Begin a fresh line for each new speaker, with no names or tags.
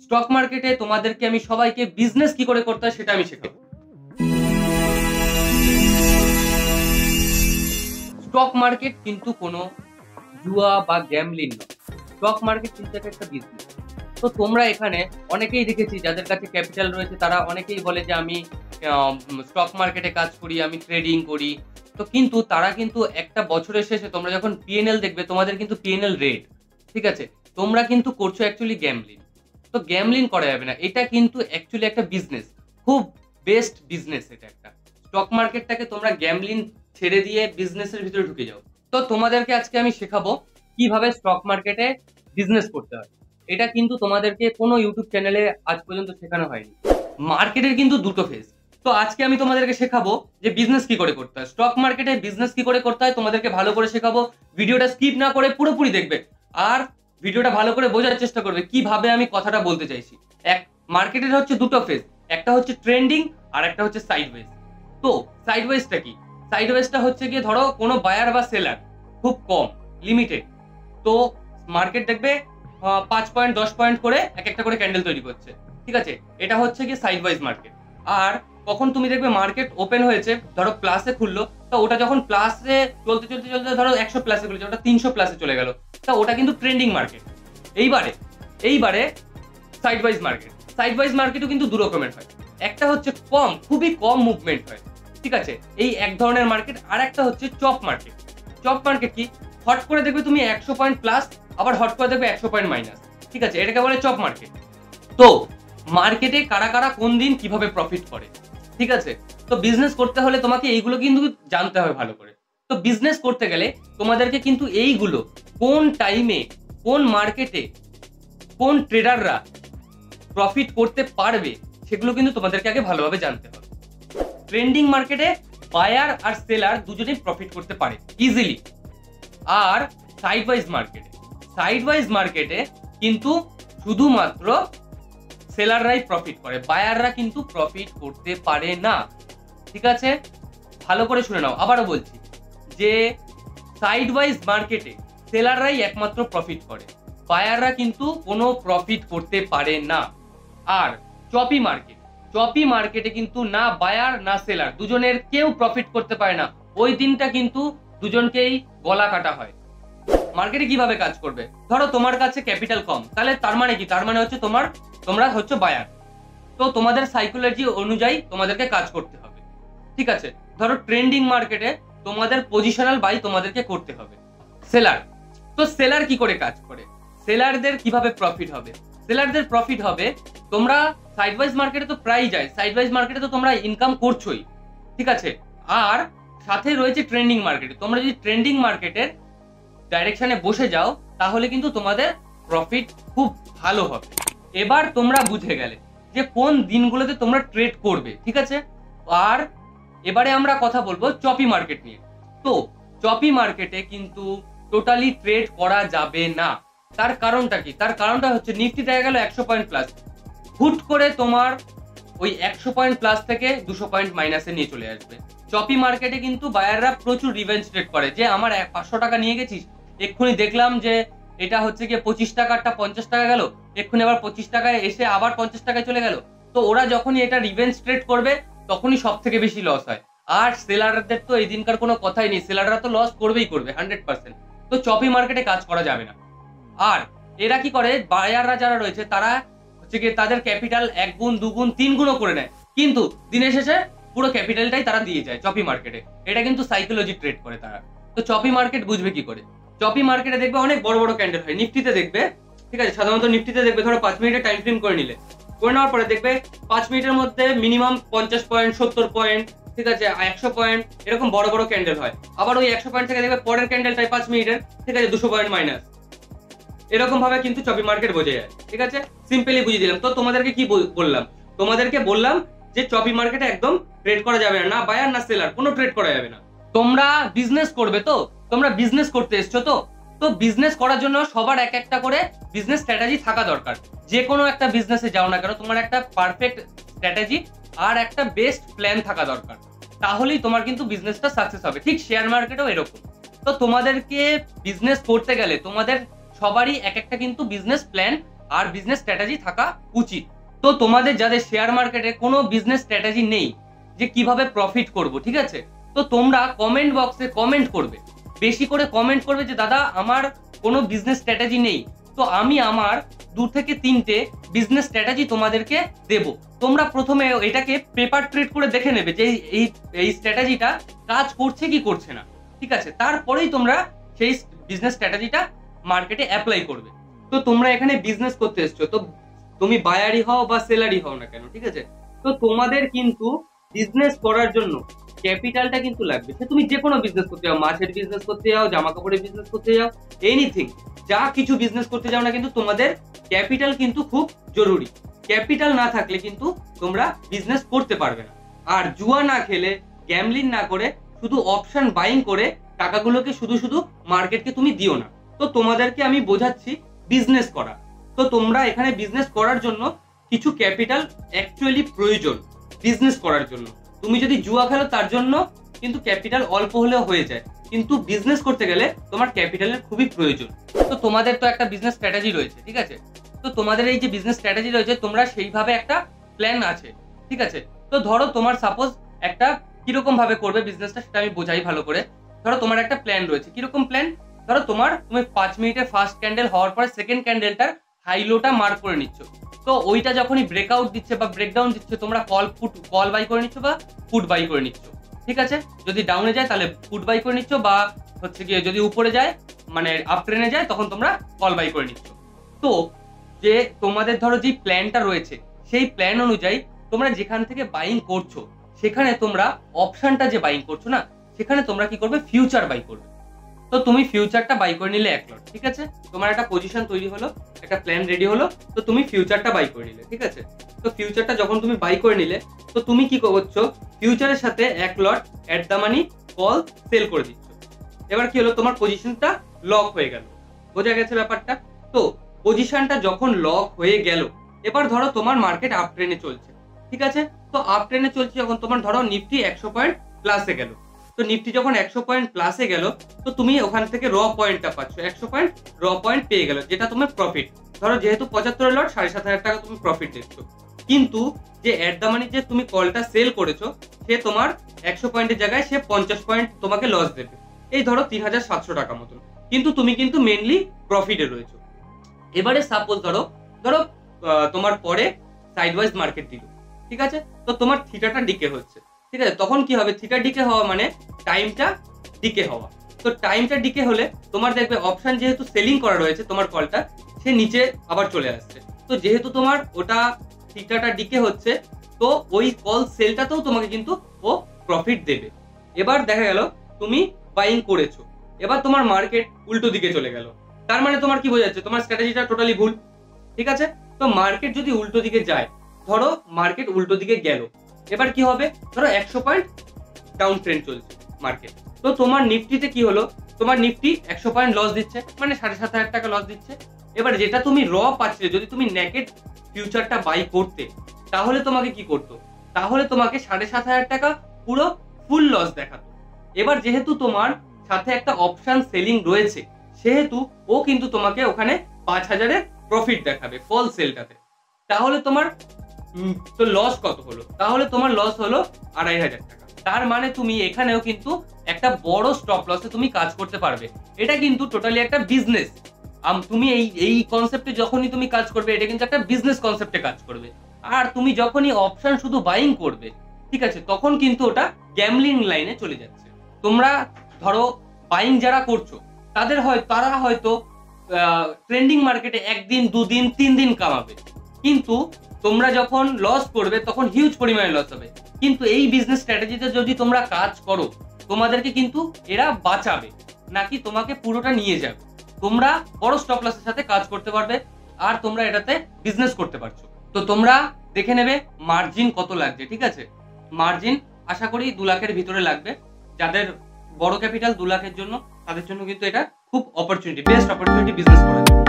Stock মার্কেটে তোমাদেরকে আমি সবাইকে বিজনেস কি করে করতে হয় সেটা আমি শেখাবো। স্টক মার্কেট কিন্তু কোনো জুয়া বা গ্যামলিং নয়। স্টক মার্কেট কিন্তু একটা বিজনেস। তো তোমরা এখানে অনেকেই দেখেছি যাদের কাছে ক্যাপিটাল রয়েছে তারা অনেকেই বলে যে আমি স্টক মার্কেটে কাজ করি, আমি ট্রেডিং করি। তো কিন্তু তারা কিন্তু একটা বছরের শেষে তোমরা যখন পিএনএল দেখবে তোমাদের কিন্তু পিএনএল রেড, ঠিক আছে? তোমরা কিন্তু করছো অ্যাকচুয়ালি গ্যামলিং। তো গ্যামলিং করা যাবে না, এটা কিন্তু অ্যাকচুয়ালি একটা বিজনেস, খুব বেস্ট বিজনেস এটা একটা। স্টক মার্কেটটাকে তোমরা গ্যামলিং ছেড়ে দিয়ে বিজনেসের ভিতরে ঢুকে যাও। তো তোমাদেরকে আজকে আমি শেখাবো কিভাবে স্টক মার্কেটে বিজনেস করতে হয়। এটা কিন্তু তোমাদেরকে কোনো ইউটিউব চ্যানেলে আজ পর্যন্ত শেখানো হয়নি। মার্কেটের কিন্তু দুটো ফেজ। তো আজকে আমি তোমাদেরকে শেখাবো যে বিজনেস কি করে করতে হয়, স্টক মার্কেটে বিজনেস কি করে করতে হয় তোমাদেরকে ভালো করে শেখাবো। ভিডিওটা স্কিপ না করে পুরোপুরি দেখবে আর ভিডিওটা ভালো করে বোঝার চেষ্টা করবে কিভাবে আমি কথাটা বলতে চাইছি। মার্কেটের হচ্ছে দুটো ফেজ, একটা হচ্ছে ট্রেন্ডিং আর একটা হচ্ছে সাইডওয়েজ। তো সাইডওয়েজটা কি? সাইডওয়েজটা হচ্ছে গিয়ে ধরো কোনো বায়ার বা সেলার খুব কম, লিমিটেড। তো মার্কেট দেখবে 5 পয়েন্ট 10 পয়েন্ট করে এক একটা করে ক্যান্ডেল তৈরি করছে, ঠিক আছে? এটা হচ্ছে গিয়ে সাইডওয়াইজ মার্কেট। আর কখন তুমি দেখবে মার্কেট ওপেন হয়েছে, ধরো প্লাসে খুললো, তো ওটা যখন প্লাসে চলতে চলতে চলতে ধরো 100 প্লাসে খুলেছে, ওটা 300 প্লাসে চলে গেল, তা ওটা কিন্তু ট্রেন্ডিং মার্কেট। এইবারে সাইডওয়াইজ মার্কেট। সাইডওয়াইজ মার্কেটও কিন্তু দু রকমের হয়, একটা হচ্ছে খুবই কম মুভমেন্ট হয়, ঠিক আছে? এই এক ধরনের মার্কেট। আর একটা হচ্ছে চপ মার্কেট। চপ মার্কেট কি? হট করে দেখবে তুমি 100 পয়েন্ট প্লাস, আবার হট করে দেখবে 100 পয়েন্ট মাইনাস, ঠিক আছে? এটাকে বলে চপ মার্কেট। তো মার্কেটে কারা কারা কোন দিন কিভাবে প্রফিট করে, ঠিক আছে? তো বিজনেস করতে হলে তোমাকে এইগুলো কিন্তু জানতে হবে ভালো করে। তো বিজনেস করতে গেলে তোমাদেরকে কিন্তু এইগুলো কোন টাইমে, কোন মার্কেটে, কোন ট্রেডাররা প্রফিট করতে পারবে সেগুলো কিন্তু তোমাদেরকে আগে ভালোভাবে জানতে হবে। ট্রেন্ডিং মার্কেটে বায়ার আর সেলার দুজনেই প্রফিট করতে পারে ইজিলি। আর সাইডওয়াইজ মার্কেটে কিন্তু শুধুমাত্র সেলাররাই প্রফিট করে, বায়াররা কিন্তু প্রফিট করতে পারে না, ঠিক আছে? ভালো করে শুনে নাও, আবারও বলছি যে সাইডওয়াইজ মার্কেটে সেলাররাই একমাত্র প্রফিট করে, বায়াররা কিন্তু কোনো প্রফিট করতে পারে না। আর চপি মার্কেটে কিন্তু না বায়ার না সেলার দুজনের কেউ প্রফিট করতে পারে না, ওই দিনটা কিন্তু দুজনকেই গলা কাটা হয়। মার্কেটে কিভাবে কাজ করবে? ধরো তোমার কাছে ক্যাপিটাল কম, তাহলে তার মানে কি? তার মানে হচ্ছে তোমরা হচ্ছে বায়ার। তো তোমাদের সাইকোলজি অনুযায়ী তোমাদেরকে কাজ করতে হবে, ঠিক আছে? ধরো ট্রেন্ডিং মার্কেটে তোমাদের পজিশনাল বাই তোমাদেরকে করতে হবে। সেলার কি করে কাজ করে? সেলারদের কিভাবে প্রফিট হবে? সেলারদের প্রফিট হবে, তোমরা সাইডওয়াইজ মার্কেটে তো প্রায়ই যায়, সাইডওয়াইজ মার্কেটে তো তোমরা ইনকাম করছোই, ঠিক আছে? আর সাথে রয়েছে ট্রেন্ডিং মার্কেটে। তোমরা যদি ট্রেন্ডিং মার্কেটের ডাইরেকশনে বসে যাও তাহলে কিন্তু তোমাদের প্রফিট খুব ভালো হবে। এবার তোমরা বুঝে গেলে যে কোন দিনগুলোতে তোমরা ট্রেড করবে, ঠিক আছে? আর এবারে আমরা কথা বলবো চপি মার্কেট নিয়ে। তো চপি মার্কেটে কিন্তু টোটালি ট্রেড করা যাবে না। তার কারণটা কি? তার কারণটা হচ্ছে নিফটি দেখা গেল 100 পয়েন্ট প্লাস, হুট করে তোমার ওই 100 পয়েন্ট প্লাস থেকে 200 পয়েন্ট মাইনাসে নিয়ে চলে আসবে। চপি মার্কেটে কিন্তু বায়াররা প্রচুর রিভেঞ্জ ট্রেড করে, যে আমার 500 টাকা নিয়ে গেছিস, এক্ষুনি দেখলাম যে এটা হচ্ছে গিয়ে 25 টাকাটা 50 টাকা গেল, এক্ষুনি আবার 25 টাকায় এসে আবার 50 টাকায় চলে গেল। তো ওরা যখনই এটা রিভেঞ্জ ট্রেড করবে তখনই সব থেকে বেশি লস হয়। আর সেলারদের তো এই দিনকার কোনো কথাই নেই, সেলাররা তো লস করবেই করবে 100%। তো চপি মার্কেটে কাজ করা যাবে না। আর এরা কি করে, বায়াররা যারা রয়েছে তারা হচ্ছে গিয়ে তাদের ক্যাপিটাল 1 গুণ 2 গুণ 3 গুণও করে নেয়, কিন্তু দিনের শেষে পুরো ক্যাপিটালটাই তারা দিয়ে যায় চপি মার্কেটে। এটা কিন্তু সাইকোলজি ট্রেড করে তারা। তো চপি মার্কেট বুঝবে কি করে? চপি মার্কেটে দেখবে অনেক বড় বড় ক্যান্ডেল হয়, নিফটিতে দেখবে, ঠিক আছে? সাধারণত নিফটিতে দেখবে ধরো 5 মিনিটের টাইম ফ্রেম করে নেওয়ার পরে দেখবে 5 মিনিটের মধ্যে মিনিমাম 50 পয়েন্ট 70 পয়েন্ট, ঠিক আছে, 100 পয়েন্ট, এরকম বড় বড় ক্যান্ডেল হয়। আবার ওই 100 পয়েন্ট থেকে দেখবে পরের ক্যান্ডেলটাই 5 মিনিটের, ঠিক আছে, 200 পয়েন্ট মাইনাস। এরকম ভাবে কিন্তু চপি মার্কেট বোঝা যায়, ঠিক আছে? সিম্পলি বুঝিয়ে দিলাম। তো তোমাদেরকে কি বললাম? তোমাদেরকে বললাম যে চপি মার্কেটে একদম ট্রেড করা যাবে না, না বায়ার না সেলার, কোনো ট্রেড করা যাবে না। তোমরা বিজনেস করবে, তো তোমরা বিজনেস করতে এসছো, তো বিজনেস করার জন্য সবার এক একটা করে বিজনেস স্ট্র্যাটেজি থাকা দরকার। যে কোনো একটা বিজনেসে যাও না কেন, তোমার একটা পারফেক্ট স্ট্র্যাটেজি আর একটা বেস্ট প্ল্যান থাকা দরকার, তাহলেই তোমার কিন্তু বিজনেসটা সাকসেস হবে। ঠিক শেয়ার মার্কেটেও এরকম। তো তোমাদেরকে বিজনেস করতে গেলে তোমাদের সবারই এক একটা কিন্তু বিজনেস প্ল্যান আর বিজনেস স্ট্র্যাটেজি থাকা উচিত। তো তোমাদের যাদের শেয়ার মার্কেটে কোনো বিজনেস স্ট্র্যাটেজি নেই যে কিভাবে প্রফিট করব, ঠিক আছে, তো তোমরা কমেন্ট বক্সে কমেন্ট করবে, বেশি করে কমেন্ট করবে যে দাদা আমার কোনো বিজনেস স্ট্র্যাটেজি নেই, তো আমি আমার 2 থেকে 3টে বিজনেস স্ট্র্যাটেজি তোমাদেরকে দেব। তোমরা প্রথমে এটাকে পেপার ট্রেড করে দেখে নেবে যে এই স্ট্র্যাটেজিটা কাজ করছে কি করছে না, ঠিক আছে, তারপরেই তোমরা সেই বিজনেস স্ট্র্যাটেজিটা মার্কেটে অ্যাপ্লাই করবে। তো তোমরা এখানে বিজনেস করতে এসছো, তো তুমি বায়ারই হও বা সেলারই হও না কেন, ঠিক আছে, তো তোমাদের কিন্তু বিজনেস করার জন্য ক্যাপিটালটা কিন্তু লাগবে। সে তুমি যে কোনো বিজনেস করতে যাও, মাছের বিজনেস করতে যাও, জামা কাপড়ের বিজনেস করতে যাও, এনিথিং, যা কিছু বিজনেস করতে যাও না, কিন্তু তোমাদের ক্যাপিটাল কিন্তু খুব জরুরি। ক্যাপিটাল না থাকলে কিন্তু তোমরা বিজনেস করতে পারবে না। আর জুয়া না খেলে, গ্যামলিং না করে, শুধু অপশন বাইং করে টাকাগুলোকে শুধু শুধু মার্কেটকে তুমি দিও না। তো তোমাদেরকে আমি বোঝাচ্ছি বিজনেস করা। তো তোমরা এখানে বিজনেস করার জন্য কিছু ক্যাপিটাল অ্যাকচুয়ালি প্রয়োজন বিজনেস করার জন্য। তুমি যদি জুয়া খেলো তার জন্য কিন্তু ক্যাপিটাল অল্প হলেও হয়ে যায়, কিন্তু বিজনেস করতে গেলে তোমার ক্যাপিটালের খুবই প্রয়োজন। তো তোমাদের তো একটা বিজনেস স্ট্র্যাটেজি রয়েছে, ঠিক আছে, তো তোমাদের এই যে বিজনেস স্ট্র্যাটেজি রয়েছে তোমরা সেইভাবে একটা প্ল্যান আছে, ঠিক আছে। তো ধরো তোমার সাপোজ একটা কিরকম ভাবে করবে বিজনেসটা সেটা আমি বোঝাই ভালো করে। ধরো তোমার একটা প্ল্যান রয়েছে, কিরকম প্ল্যান, ধরো তুমি 5 মিনিটে ফার্স্ট ক্যান্ডেল হওয়ার পরে সেকেন্ড ক্যান্ডেলটার হাই লোটা মার্ক করে নিচ্ছ। তো ওইটা যখনই ব্রেকআউট দিচ্ছে বা ব্রেকডাউন দিচ্ছে তোমরা কল বাই করে নিচ্ছ বা পুট বাই করে নিচ্ছ, ঠিক আছে। যদি ডাউনে যায় তাহলে পুট বাই করে নিচ্ছ, বা হচ্ছে গিয়ে যদি উপরে যায় মানে আপ ট্রেনে যায় তখন তোমরা কল বাই করে নিচ্ছ। তো যে তোমাদের ধরো যে প্ল্যানটা রয়েছে সেই প্ল্যান অনুযায়ী তোমরা যেখান থেকে বাইং করছো সেখানে তোমরা অপশনটা যে বাইং করছো না সেখানে তোমরা কি করবে, ফিউচার বাই করবে। তো তুমি ফিউচারটা বাই করে নিলে 1 লট, ঠিক আছে, তোমার একটা পজিশন তৈরি হলো, একটা প্ল্যান রেডি হলো, তো তুমি ফিউচারটা বাই করে নিলে, ঠিক আছে। তো ফিউচারটা যখন তুমি বাই করে নিলে তো তুমি কি করছো, ফিউচারের সাথে 1 lot at the money call sell করে দিচ্ছ। এবার কি হলো, তোমার পজিশনটা লক হয়ে গেল, বোঝা গেছে ব্যাপারটা। তো পজিশনটা যখন লক হয়ে গেল, এবার ধরো তোমার মার্কেট আপ ট্রেনে চলছে, ঠিক আছে, তো আপ ট্রেনে চলছে যখন তোমার ধরো নিফটি 100 পয়েন্ট প্লাসে গেল, তো নিফটি যখন 100 পয়েন্ট প্লাসে গেল তো তুমি ওখান থেকে র পয়েন্টটা পাচ্ছ, 100 পয়েন্ট র পয়েন্ট পেয়ে গেল, যেটা তোমার প্রফিট। ধরো যেহেতু 75 লট 7,500 টাকা তুমি প্রফিট দেখছো, কিন্তু যে এট দ্য মানি যে তুমি কলটা সেল করেছো সে তোমার 100 পয়েন্টের জায়গায় সে 50 পয়েন্ট তোমাকে লস দেবে, এই ধরো 3,700 টাকা মতন, কিন্তু তুমি কিন্তু মেনলি প্রফিটে রয়েছো। এবারে সাপোজ ধরো ধরো তোমার পরে সাইডওয়াইজ মার্কেট দিল, ঠিক আছে, তো তোমার থিটাটা ডিকে হচ্ছে, ঠিক আছে, তখন কি হবে, থিটা ডিকে হওয়া মানে টাইমটা ডিকে হওয়া। তো টাইমটা ডিকে হলে তোমার দেখবে অপশন যেহেতু সেলিং করা রয়েছে তোমার কলটা সে নিচে আবার চলে আসছে, তো যেহেতু তোমার ওটা থিটাটা ডিকে হচ্ছে তো ওই কল সেলটাতেও তোমাকে কিন্তু ও প্রফিট দেবে। এবার দেখা গেল তুমি বাইং করেছো, এবার তোমার মার্কেট উল্টো দিকে চলে গেল, তার মানে তোমার কি বোঝাচ্ছে, তোমার স্ট্র্যাটেজিটা টোটালি ভুল, ঠিক আছে। তো মার্কেট যদি উল্টো দিকে যায়, ধরো মার্কেট উল্টো দিকে গেল, এবার কি হবে, ধরো 100 পয়েন্ট ডাউন ট্রেন্ড চলছে মার্কেট, তো তোমার নিফটিতে কি হলো, তোমার নিফটি 100 পয়েন্ট লস দিচ্ছে মানে 7,500 টাকা লস দিচ্ছে। এবার যেটা তুমি র পাচ্ছিলে, যদি তুমি নেকেড ফিউচারটা বাই করতে তাহলে তোমাকে কি করতো, তাহলে তোমাকে 7,500 টাকা পুরো ফুল লস দেখাতো। এবার যেহেতু তোমার সাথে একটা অপশন সেলিং রয়েছে সেহেতু ও কিন্তু তোমাকে ওখানে 5,000-এর প্রফিট দেখাবে কল সেলটাতে, তাহলে তোমার তো লস কত হলো, তাহলে তোমার লস হলো 2,500 টাকা। তার মানে তুমি এখানেও কিন্তু একটা বড় স্টপ লসে তুমি কাজ করতে পারবে। এটা কিন্তু টোটালি একটা বিজনেস, তুমি এই কনসেপ্টে যখনই তুমি কাজ করবে এটা কিন্তু একটা বিজনেস কনসেপ্টে কাজ করবে। আর তুমি যখনই অপশন শুধু বাইং করবে, ঠিক আছে, তখন কিন্তু ওটা গ্যামলিং লাইনে চলে যাচ্ছে। তোমরা ধরো বাইং যারা করছো তারা হয়তো ট্রেন্ডিং মার্কেটে 1 দিন 2 দিন 3 দিন কামাবে, কিন্তু তোমরা যখন লস করবে তখন হিউজ পরিমাণে লস হবে। কিন্তু এই বিজনেস স্ট্র্যাটেজিতে যদি তোমরা কাজ করো তোমাদেরকে কিন্তু এরা বাঁচাবে, নাকি তোমাকে পুরোটা নিয়ে যাবে। তোমরা বড় স্টপ লসের সাথে কাজ করতে পারবে আর তোমরা এটাতে বিজনেস করতে পারছো। তো তোমরা দেখে নেবে মার্জিন কত লাগছে, ঠিক আছে, মার্জিন আশা করি 2 লাখের ভিতরে লাগবে। যাদের বড় ক্যাপিটাল 2 লাখের জন্য, তাদের জন্য কিন্তু এটা খুব অপরচুনিটি, বেস্ট অপরচুনিটি বিজনেস করার জন্য।